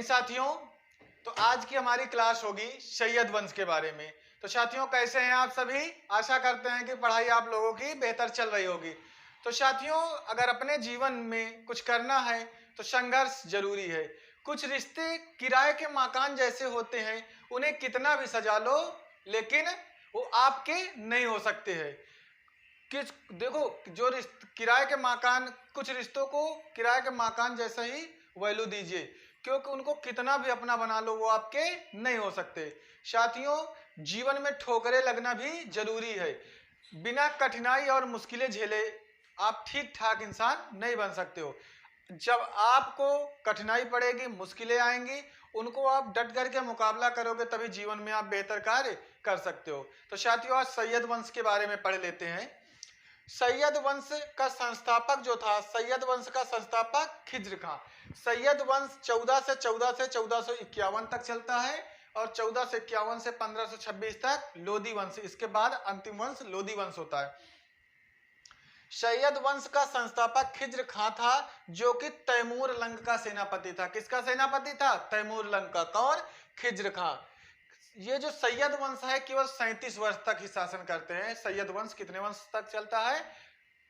Morning साथियों। तो आज की हमारी क्लास होगी सैयद वंश के बारे में। तो साथियों कैसे हैं आप सभी? आशा करते हैं कि पढ़ाई आप लोगों की बेहतर चल रही होगी। तो साथियों अगर अपने जीवन में कुछ करना है तो संघर्ष जरूरी है। कुछ रिश्ते किराए के मकान जैसे होते हैं, उन्हें कितना भी सजा लो लेकिन वो आपके नहीं हो सकते हैं। किस देखो जो किराए के मकान, कुछ रिश्तों को किराए के मकान जैसा ही वैल्यू दीजिए, क्योंकि उनको कितना भी अपना बना लो वो आपके नहीं हो सकते। साथियों जीवन में ठोकरें लगना भी जरूरी है। बिना कठिनाई और मुश्किलें झेले आप ठीक ठाक इंसान नहीं बन सकते हो। जब आपको कठिनाई पड़ेगी, मुश्किलें आएंगी, उनको आप डट करके मुकाबला करोगे तभी जीवन में आप बेहतर कार्य कर सकते हो। तो साथियों आज सैयद वंश के बारे में पढ़ लेते हैं। सैयद वंश का संस्थापक जो था, सैयद वंश का संस्थापक खिज्र खां। सैयद वंश 1451 तक चलता है और 1451 से 1526 तक लोदी वंश, इसके बाद अंतिम वंश लोदी वंश होता है। सैयद वंश का संस्थापक खिज्र खां था, जो कि तैमूर लंग का सेनापति था। किसका सेनापति था? तैमूर लंग का। कौन? खिज्र खां। ये जो सैयद वंश है केवल 37 वर्ष तक ही शासन करते हैं। सैयद वंश कितने वर्ष तक चलता है?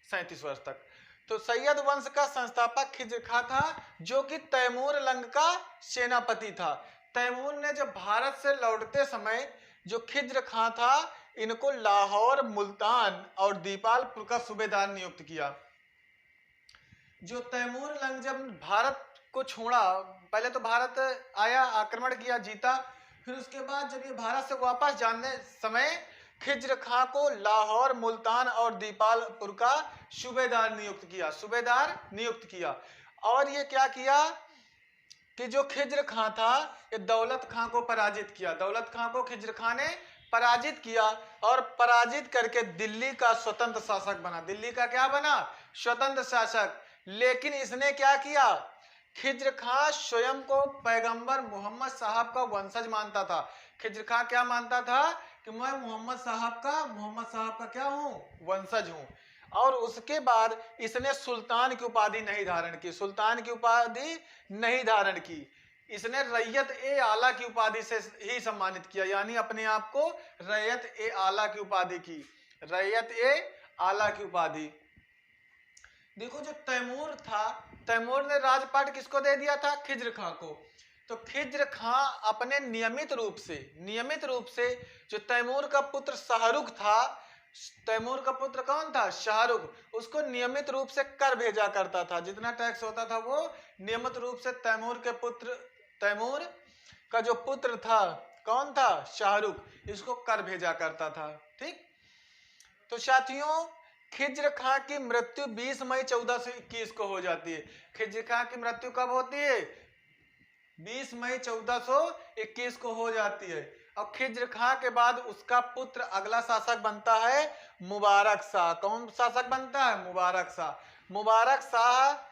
37 वर्ष तक। तो सैयद वंश का संस्थापक खिज्र खां था, जो कि तैमूर लंग का सेनापति था। तैमूर ने जब भारत से लौटते समय जो खिज्र खां था, इनको लाहौर, मुल्तान और दीपालपुर का सूबेदार नियुक्त किया। जो तैमूर लंग जब भारत को छोड़ा, पहले तो भारत आया, आक्रमण किया, जीता, फिर उसके बाद जब ये भारत से वापस जाने समय खिज्र खां को लाहौर, मुल्तान और दीपालपुर का सूबेदार नियुक्त किया। और ये क्या किया कि जो खिज्र खां था ये दौलत खां को पराजित किया। दौलत खां को खिज्र खां ने पराजित किया और पराजित करके दिल्ली का स्वतंत्र शासक बना। दिल्ली का क्या बना? स्वतंत्र शासक। लेकिन इसने क्या किया? खिज्र खां स्वयं को पैगंबर मोहम्मद साहब का वंशज मानता था। खिज्र खां क्या मानता था कि मैं मोहम्मद साहब का क्या हूं? वंशज हूं। और उसके बाद इसने सुल्तान की उपाधि नहीं धारण की। इसने रैयत ए आला की उपाधि से ही सम्मानित किया, यानी अपने आप को रैयत ए आला की उपाधि की। रैयत ए आला की उपाधि। देखो जो तैमूर था, तैमूर ने राजपाट किसको दे दिया था? खिज्र खां को। तो खिज्र खां अपने नियमित रूप से जो तैमूर का पुत्र शाहरुख था, तैमूर का पुत्र कौन था? शाहरुख, उसको नियमित रूप से कर भेजा करता था। जितना टैक्स होता था वो नियमित रूप से तैमूर का जो पुत्र था, कौन था? शाहरुख, इसको कर भेजा करता था। ठीक। तो साथियों खिज्र खां की मृत्यु 20 मई 1421 को हो जाती है। खिज्र खां की मृत्यु कब होती है? 20 मई 1421 को हो जाती है। और खिज्र खां के बाद उसका पुत्र अगला शासक बनता है मुबारक शाह। कौन शासक बनता है? मुबारक शाह। मुबारक शाह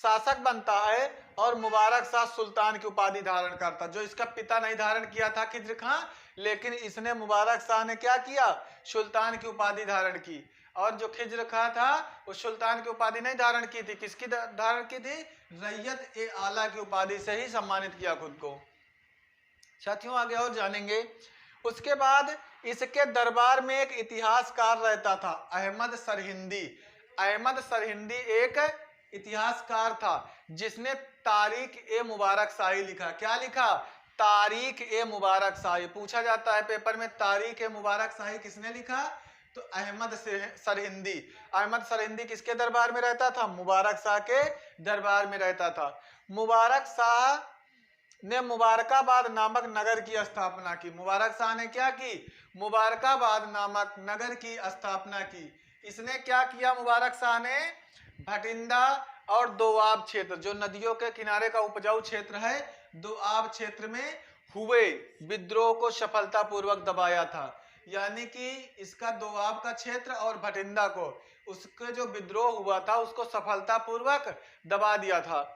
शासक बनता है और मुबारक शाह सुल्तान की उपाधि धारण करता, जो इसका पिता नहीं धारण किया था खिज्र खां, लेकिन इसने मुबारक शाह ने क्या किया? सुल्तान की उपाधि धारण की। और जो खिज्र खां था वो सुल्तान की उपाधि नहीं धारण की थी। किसकी धारण की थी? रैयत ए आला की उपाधि से ही सम्मानित किया खुद को। साथियों आगे और जानेंगे। उसके बाद इसके दरबार में एक इतिहासकार रहता था, अहमद सरहिंदी। अहमद सरहिंदी एक इतिहासकार था जिसने तारीख ए मुबारक शाही लिखा। क्या लिखा? तारीख ए मुबारक शाही। पूछा जाता है पेपर में, तारीख ए मुबारक शाही किसने लिखा? तो अहमद सरहिंदी। अहमद सरहिंदी किसके दरबार में रहता था? मुबारक शाह के दरबार में रहता था। मुबारक शाह ने मुबारकाबाद नामक नगर की स्थापना की। मुबारक शाह ने क्या की? मुबारकाबाद नामक नगर की स्थापना की। इसने क्या किया? मुबारक शाह ने भटिंडा और दोआब क्षेत्र, जो नदियों के किनारे का उपजाऊ क्षेत्र है, दोआब क्षेत्र में हुए विद्रोह को सफलतापूर्वक दबाया था। यानी कि इसका दोआब का क्षेत्र और भटिंडा को, उसके जो विद्रोह हुआ था उसको सफलतापूर्वक दबा दिया था।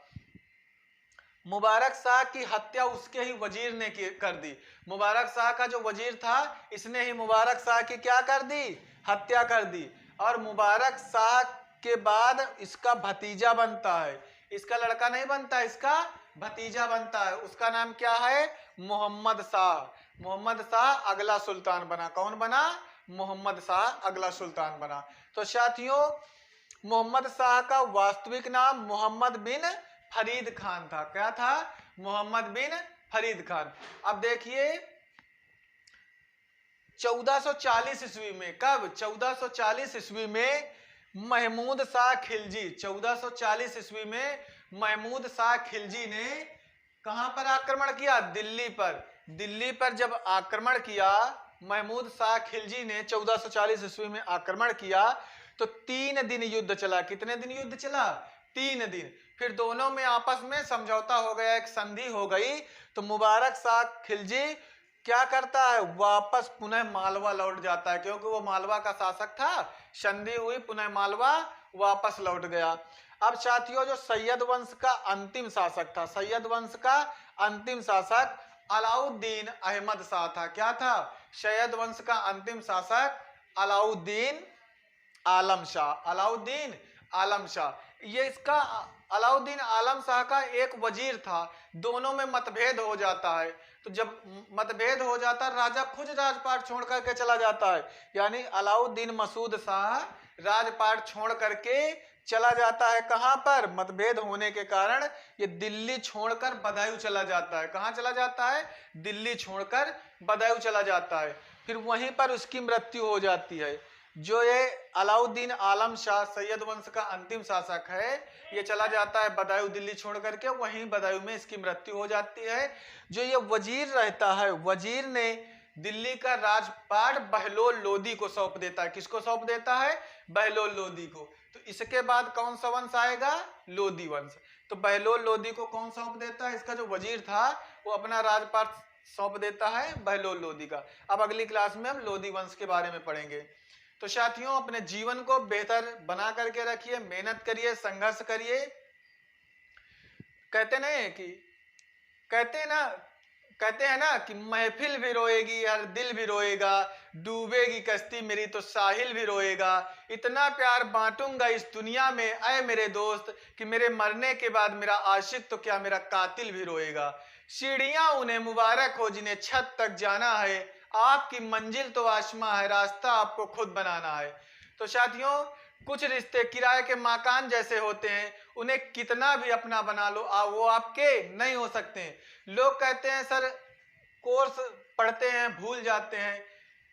मुबारक शाह की हत्या उसके ही वजीर ने कर दी। मुबारक शाह का जो वजीर था, इसने ही मुबारक शाह की क्या कर दी? हत्या कर दी। और मुबारक शाह के बाद इसका भतीजा बनता है, इसका लड़का नहीं बनता, इसका भतीजा बनता है, उसका नाम क्या है? मोहम्मद शाह। मोहम्मद शाह अगला सुल्तान बना। कौन बना? मोहम्मद शाह अगला सुल्तान बना। तो साथियों, मोहम्मद शाह का वास्तविक नाम मोहम्मद बिन फरीद खान था। क्या था? मोहम्मद बिन फरीद खान। अब देखिए 1440 ईस्वी में, कब? 1440 ईस्वी में महमूद शाह खिलजी, 1440 ईस्वी में महमूद शाह खिलजी ने कहां पर आक्रमण किया? दिल्ली पर। दिल्ली पर जब आक्रमण किया महमूद शाह खिलजी ने 1440 ईस्वी में आक्रमण किया तो 3 दिन युद्ध चला। कितने दिन युद्ध चला? 3 दिन। फिर दोनों में आपस में समझौता हो गया, एक संधि हो गई। तो मुबारक शाह खिलजी क्या करता है? वापस पुनः मालवा लौट जाता है, क्योंकि वो मालवा का शासक था। संधि हुई, पुनः मालवा वापस लौट गया। अब साथियों, जो सैयद वंश का अंतिम शासक था, सैयद वंश का अंतिम शासक अलाउद्दीन अहमद शाह था। क्या था? सैयद वंश का अंतिम शासक अलाउद्दीन आलम शाह। अलाउद्दीन आलम शाह, ये इसका अलाउद्दीन आलम शाह का एक वजीर था। दोनों में मतभेद हो जाता है। तो जब मतभेद हो जाता है, राजा खुद राजपाट छोड़ करके चला जाता है। यानी अलाउद्दीन मसूद शाह राजपाट छोड़ करके चला जाता है। कहां पर? मतभेद होने के कारण ये दिल्ली छोड़कर बदायूं चला जाता है। कहां चला जाता है? दिल्ली छोड़कर बदायूं चला जाता है। फिर वहीं पर उसकी मृत्यु हो जाती है। जो ये अलाउद्दीन आलम शाह सैयद वंश का अंतिम शासक है, ये चला जाता है बदायूं, दिल्ली छोड़ करके। वहीं बदायूं में इसकी मृत्यु हो जाती है। जो ये वजीर रहता है, वजीर ने दिल्ली का राजपाट बहलोल लोदी को सौंप देता है। किसको सौंप देता है? बहलोल लोदी को। तो इसके बाद कौन सा वंश आएगा? लोदी वंश। तो बहलोल लोदी को कौन सौंप देता है? इसका जो वजीर था वो अपना राजपाट सौंप देता है बहलोल लोदी का। अब अगली क्लास में हम लोदी वंश के बारे में पढ़ेंगे। तो साथियों, अपने जीवन को बेहतर बना करके रखिए, मेहनत करिए, संघर्ष करिए। कहते हैं ना कि महफिल भी रोएगी, हर दिल भी रोएगा, डूबेगी कश्ती मेरी तो साहिल भी रोएगा। इतना प्यार बांटूंगा इस दुनिया में ऐ मेरे दोस्त कि मेरे मरने के बाद मेरा आशिक तो क्या मेरा कातिल भी रोएगा। सीढ़ियां उन्हें मुबारक हो जिन्हें छत तक जाना है, आपकी मंजिल तो आसमां है, रास्ता आपको खुद बनाना है। तो साथियों, कुछ रिश्ते किराए के मकान जैसे होते हैं, उन्हें कितना भी अपना बना लो वो आपके नहीं हो सकते। लोग कहते हैं सर कोर्स पढ़ते हैं भूल जाते हैं।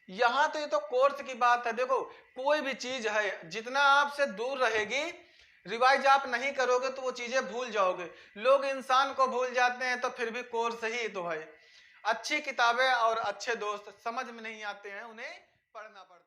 यहाँ तो ये तो कोर्स की बात है। देखो, कोई भी चीज है जितना आपसे दूर रहेगी, रिवाइज आप नहीं करोगे तो वो चीजें भूल जाओगे। लोग इंसान को भूल जाते हैं, तो फिर भी कोर्स ही तो है। अच्छी किताबें और अच्छे दोस्त समझ में नहीं आते हैं, उन्हें पढ़ना पड़ता है।